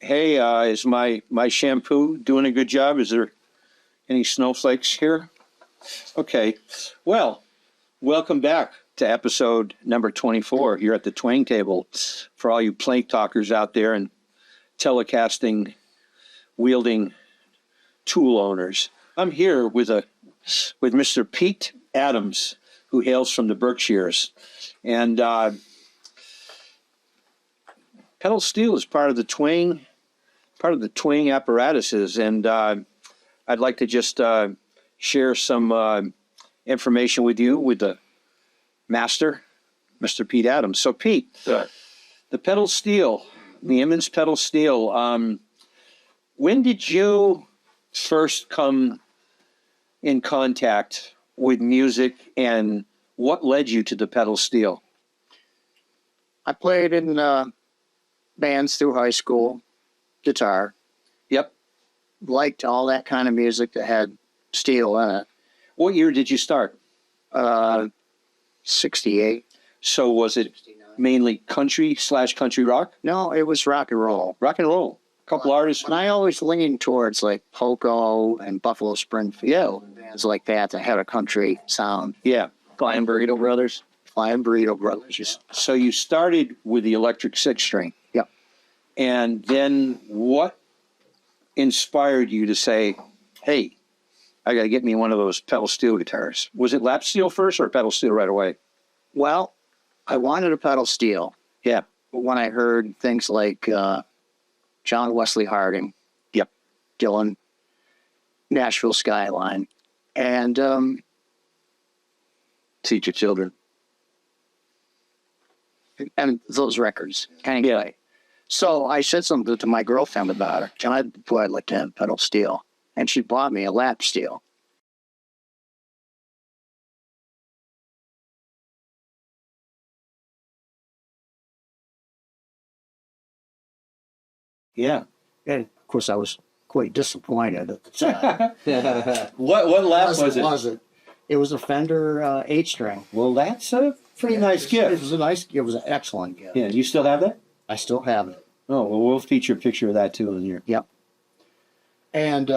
Hey, is my shampoo doing a good job? Is there any snowflakes here? Okay. Well, welcome back to episode number 24 here at the Twang Table for all you plank talkers out there and telecasting wielding tool owners. I'm here with Mr. Pete Adams, who hails from the Berkshires, and pedal steel is part of the Twang apparatuses, and I'd like to just share some information with you with the master, Mr. Pete Adams. So, Pete, the pedal steel, the Emmons pedal steel. When did you first come in contact with music, and what led you to the pedal steel? I played in bands through high school, guitar. Yep. Liked all that kind of music that had steel in it. What year did you start? 68. So was it mainly country/country rock? No, it was rock and roll. Rock and roll. A couple artists. And I always leaned towards like Poco and Buffalo Springfield, bands like that had a country sound. Yeah. Flying Burrito Brothers. So you started with the electric six string. Yep. And then what inspired you to say, hey, I got to get me one of those pedal steel guitars? Was it lap steel first or pedal steel right away? Well, I wanted a pedal steel. Yeah. But when I heard things like John Wesley Harding, yep, Dylan, Nashville Skyline, and Teach Your Children. And those records. Anyway. Yeah. So I said something to my girlfriend about it. John, boy, I'd like to have pedal steel. And she bought me a lap steel. Yeah. And of course, I was quite disappointed at the time. What lap was it? It was a Fender 8-string. Well, that's a pretty nice gift. It was an excellent gift. Yeah, you still have that? I still have it. Oh, well, we'll feature a picture of that too in here. Yep. And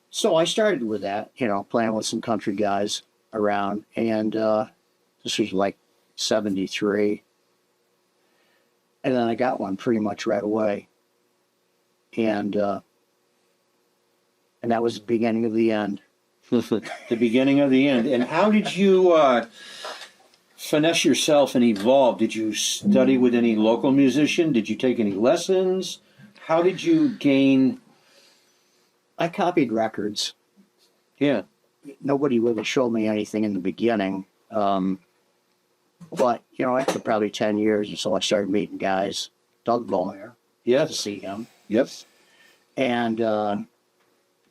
so I started with that, playing with some country guys around. And this was like 73. And then I got one pretty much right away. And that was the beginning of the end. The beginning of the end. And how did you finesse yourself and evolve? Did you study with any local musician? Did you take any lessons? How did you gain? I copied records. Yeah. Nobody really showed me anything in the beginning. But, after probably 10 years or so, I started meeting guys. Doug Bowyer. Yes. To see him. Yep. And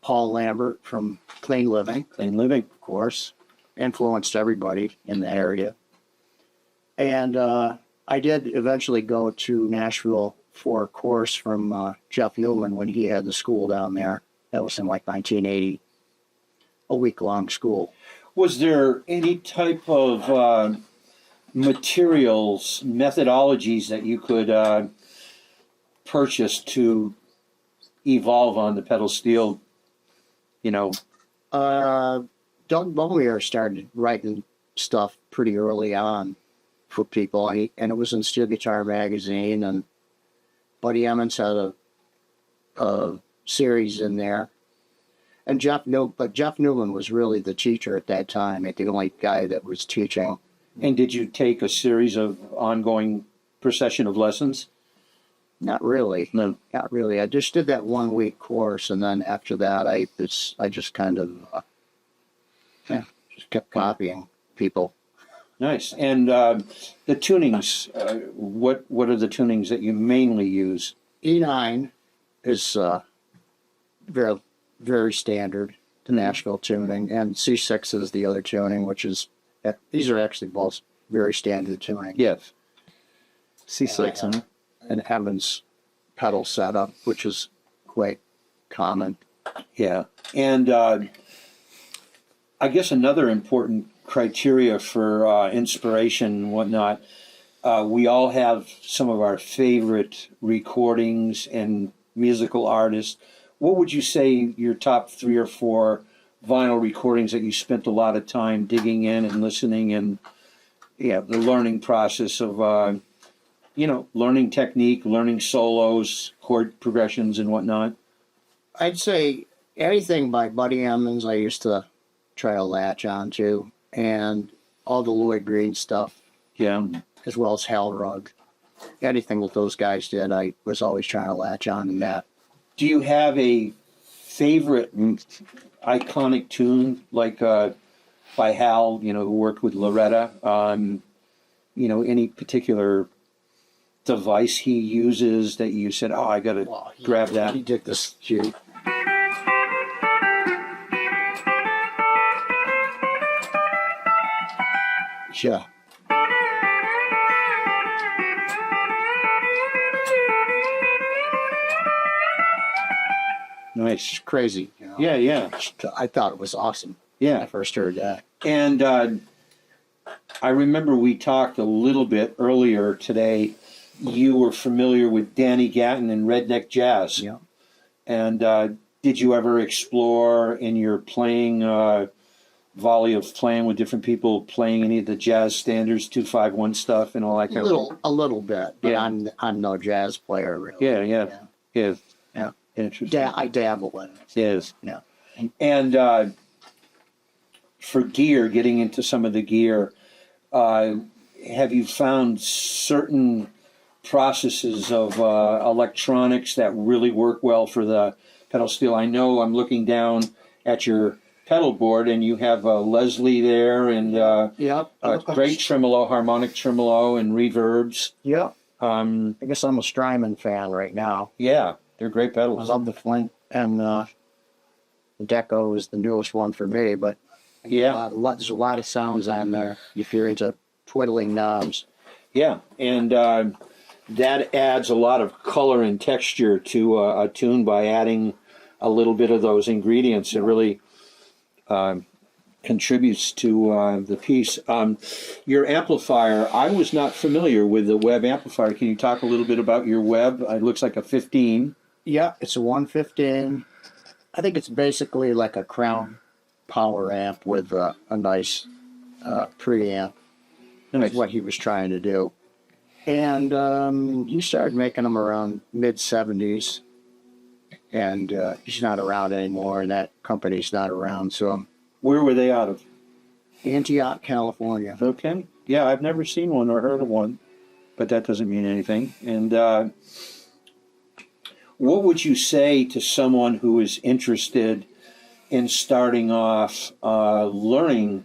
Paul Lambert from Clean Living. Clean Living. Of course. Influenced everybody in the area. And I did eventually go to Nashville for a course from Jeff Newman when he had the school down there. That was in like 1980. A week-long school. Was there any type of materials, methodologies that you could purchase to evolve on the pedal steel? Doug Bowyer started writing stuff pretty early on for people, and it was in Steel Guitar Magazine, and Buddy Emmons had a series in there. And Jeff Newman was really the teacher at that time, the only guy that was teaching. And did you take a series of ongoing procession of lessons? Not really. No. Not really. I just did that 1-week course, and then after that, I just kind of just kept copying people. Nice. And the tunings, what are the tunings that you mainly use? E9 is very, very standard to Nashville tuning, and C6 is the other tuning, which is, these are actually both very standard tuning. Yes. C6, and Evans pedal setup, which is quite common. Yeah. And I guess another important criteria for inspiration and whatnot, we all have some of our favorite recordings and musical artist. What would you say your top 3 or 4 vinyl recordings that you spent a lot of time digging in and listening and the learning process of learning technique, learning solos, chord progressions, and whatnot? I'd say anything by Buddy Emmons I used to try to latch onto, and all the Lloyd Green stuff, Yeah. as well as Hal Rugg. Anything that those guys did, I was always trying to latch on to that. Do you have a favorite iconic tune like by Hal, who worked with Loretta? Any particular device he uses that you said, "Oh, I got to grab that"? He did this too. Yeah. Nice. It's crazy. Yeah, yeah, I thought it was awesome when I yeah. first heard that. And I remember we talked a little bit earlier today. You were familiar with Danny Gatton and Redneck Jazz. Yeah. And did you ever explore in your playing volley of playing with different people, playing any of the jazz standards, 251 stuff, and all that kind of thing? A little bit, but Yeah. I'm no jazz player really. Yeah, yeah, yeah. Yeah. Interesting. I dabble in it. Yes. Yeah. And for gear, getting into some of the gear, have you found certain processes of electronics that really work well for the pedal steel? I know I'm looking down at your pedal board, and you have Leslie there, and Yep. great tremolo, harmonic tremolo, and reverbs. Yeah. Um, I guess I'm a Strymon fan right now. yeah, they're great I pedals. love the Flint, and the Deco is the newest one for me, but Yeah, there's a lot of sounds on there if you're into twiddling knobs. yeah, and that adds a lot of color and texture to a tune by adding a little bit of those ingredients. It really contributes to the piece. Your amplifier, I was not familiar with the Webb amplifier. Can you talk a little bit about your Webb? It looks like a 15. Yeah, it's a 115. I think it's basically like a Crown power amp with a nice preamp. Nice. That's what he was trying to do. And he started making them around mid-70s. And he's not around anymore, and that company's not around. So Where were they out of? Antioch, California. Okay. Yeah, I've never seen one or heard of one, but that doesn't mean anything. And what would you say to someone who is interested in starting off learning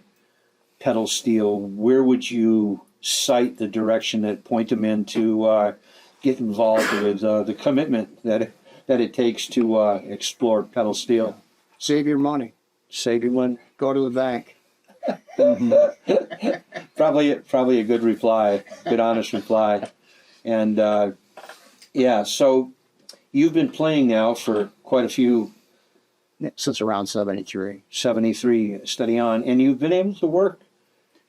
pedal steel? Where would you cite the direction that point them in to get involved with the commitment that it takes to explore pedal steel? Save your money. Save you one. Go to the bank. Probably a good reply, good honest reply. And yeah, so you've been playing now for quite a few, Since around 73. 73 steady on, and you've been able to work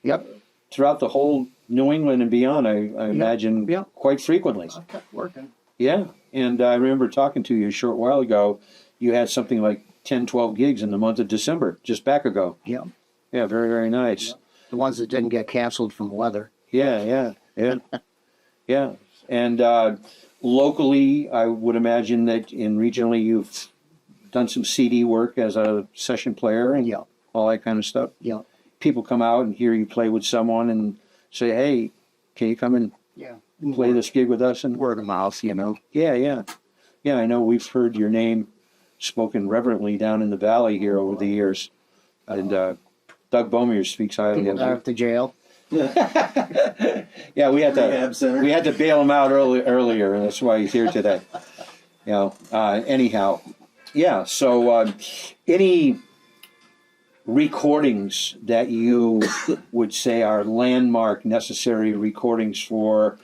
Yep. throughout the whole New England and beyond, I imagine, Yep. quite frequently. I kept working. Yeah, and I remember talking to you a short while ago. You had something like 10, 12 gigs in the month of December, just back ago. Yep. Yeah, very, very nice. The ones that didn't get canceled from weather. Yeah. Yeah. And locally, I would imagine that regionally you've done some CD work as a session player and Yep. all that kind of stuff. Yep. People come out and hear you play with someone and say, "Hey, can you come and Yeah. play this gig with us?" And Word of mouth, you know. yeah. I know we've heard your name spoken reverently down in the valley here over the years, and Doug Bomier speaks highly of you. Out to jail. Yeah, we had to bail him out earlier, and that's why he's here today. Anyhow, yeah. So, any recordings that you would say are landmark, necessary recordings for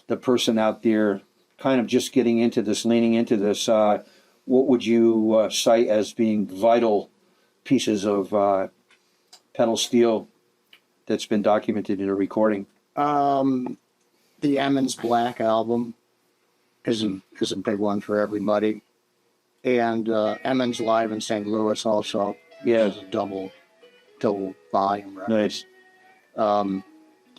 the person out there, kind of just getting into this, leaning into this? What would you cite as being vital pieces of pedal steel that's been documented in a recording? The Emmons Black album is a big one for everybody. And Emmons Live in St. Louis also is a double volume record. Nice.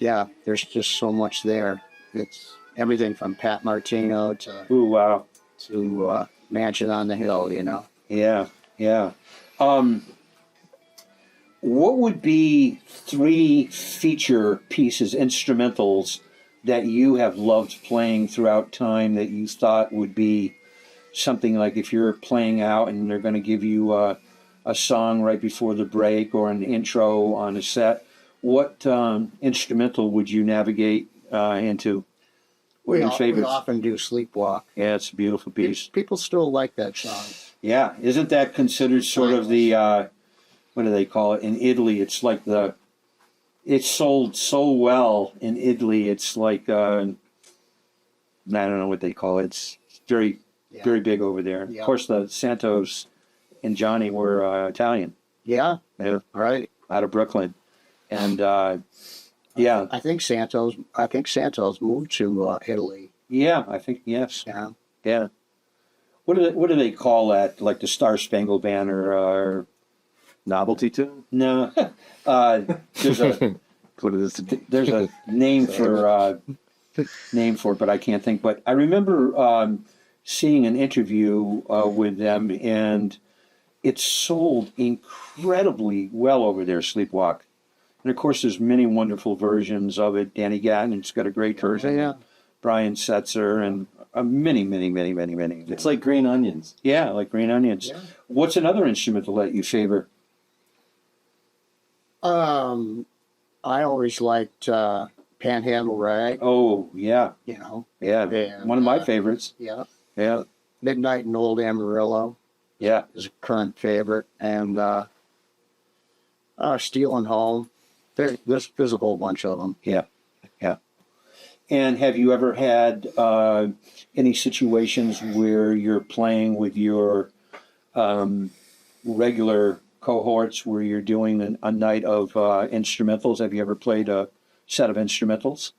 Yeah, there's just so much there. It's everything from Pat Martino Ooh, wow. to Mansion on the Hill, you know. Yeah, yeah. What would be 3 feature pieces, instrumentals, that you have loved playing throughout time that you thought would be something like if you're playing out and they're going to give you a song right before the break or an intro on a set, what instrumental would you navigate into? What are your We favorites? often do Sleepwalk. Yeah, it's a beautiful piece. People still like that song. Yeah, isn't that considered sort of the, what do they call it? In Italy, it's like it's sold so well in Italy, it's like, I don't know what they call it. It's very, very big over there. Yeah. Of course, the Santos and Johnny were Italian. Yeah, Yeah, right. out of Brooklyn. And, yeah. I think Santos moved to Italy. Yeah, I think, yes. Yeah. Yeah. What do they call that? Like the Star Spangled Banner or Novelty tune? no? There's a What is there's a name for it, but I can't think. But I remember seeing an interview with them, and it sold incredibly well over there. Sleepwalk, and of course, there's many wonderful versions of it. Danny Gatton's got a great version. Yeah. Brian Setzer and many. It's like Green Onions. Yeah, like Green Onions. Yeah. What's another instrumental that you favor? I always liked Panhandle Rag. Oh, yeah, You know. yeah. And, One of my favorites. Yeah. Yeah, Midnight in Old Amarillo yeah. is a current favorite, and Stealing Home. There's a whole bunch of them. Yeah, yeah. And have you ever had any situations where you're playing with your regular cohorts where you're doing a night of instrumentals? Have you ever played a set of instrumentals?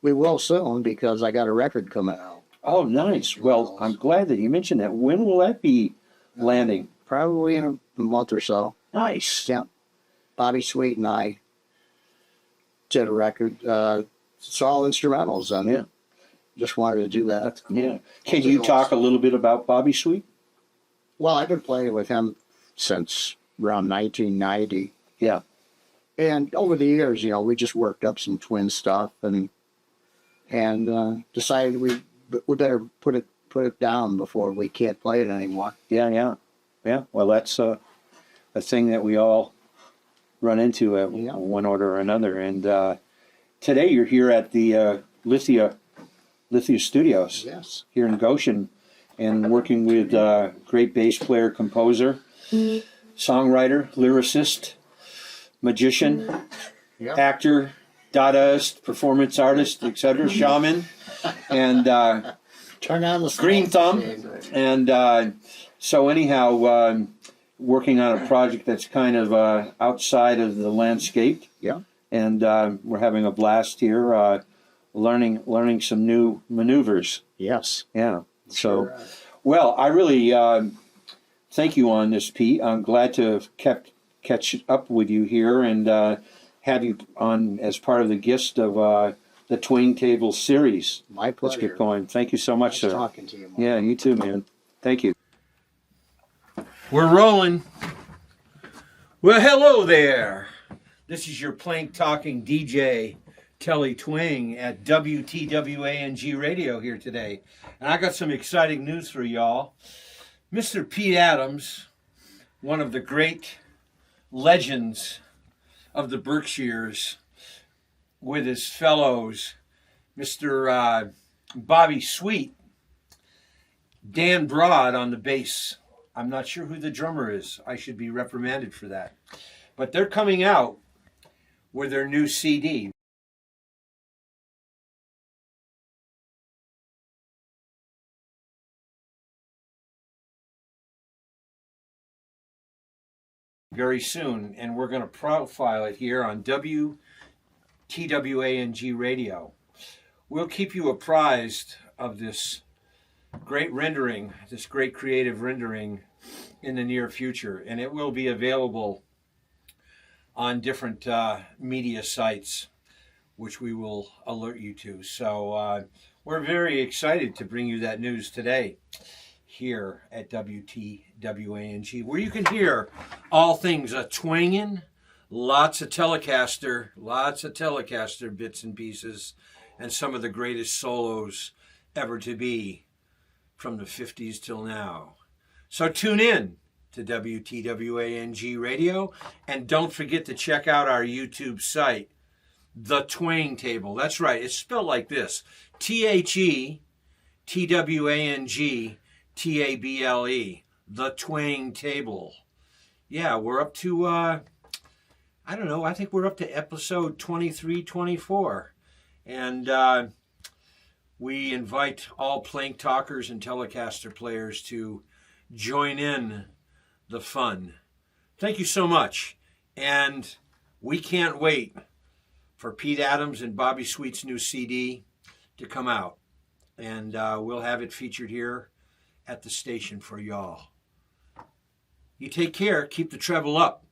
We will soon because I got a record coming out. Oh, nice. Well, I'm glad that you mentioned that. When will that be landing? Probably in a month or so. Nice. Yeah. Bobby Sweet and I did a record. It's all instrumentals. I mean, Yeah. just wanted to do that. Yeah. Can you talk a little bit about Bobby Sweet? Well, I've been playing with him since around 1990. Yeah. And over the years, you know, we just worked up some twin stuff and decided we better put it down before we can't play it anymore. Yeah. Well, that's a thing that we all run into at one order or another. And today you're here at the Lithia Studios Yes. here in Goshen, and working with great bass player, composer, songwriter, lyricist, magician, actor, Dadaist, performance artist, etc., shaman, and Turn on the Green smoke. Thumb. And so anyhow, working on a project that's kind of outside of the landscape. Yeah. And we're having a blast here, learning some new maneuvers. Yes. Yeah. So, well, I really thank you on this, Pete. I'm glad to have catch up with you here and have you on as part of the gist of the Twing Table series. My pleasure. Let's get going. Thank you so much, Nice sir. talking to you, Mark. Yeah, you too, man. Thank you. We're rolling. Well, hello there. This is your plank talking DJ, Telly Twing, at WTWANG Radio here today. And I got some exciting news for y'all. Mr. Pete Adams, one of the great legends of the Berkshires, with his fellows, Mr. Bobby Sweet, Dan Broad on the bass. I'm not sure who the drummer is. I should be reprimanded for that. But they're coming out with their new CD. Very soon, and we're going to profile it here on WTWANG Radio. We'll keep you apprised of this great rendering, this great creative rendering in the near future. And it will be available on different media sites, which we will alert you to. So we're very excited to bring you that news today here at WTWANG, where you can hear all things a twangin', lots of Telecaster bits and pieces, and some of the greatest solos ever to be from the 50s till now. So tune in to WTWANG Radio, and don't forget to check out our YouTube site, The Twang Table. That's right, it's spelled like this: TheTwangTable, The Twang Table. Yeah, we're up to, I think we're up to episode 23, 24. And we invite all plank talkers and Telecaster players to join in the fun. Thank you so much. And we can't wait for Pete Adams and Bobby Sweet's new CD to come out. And we'll have it featured here at the station for y'all. You take care. Keep the treble up.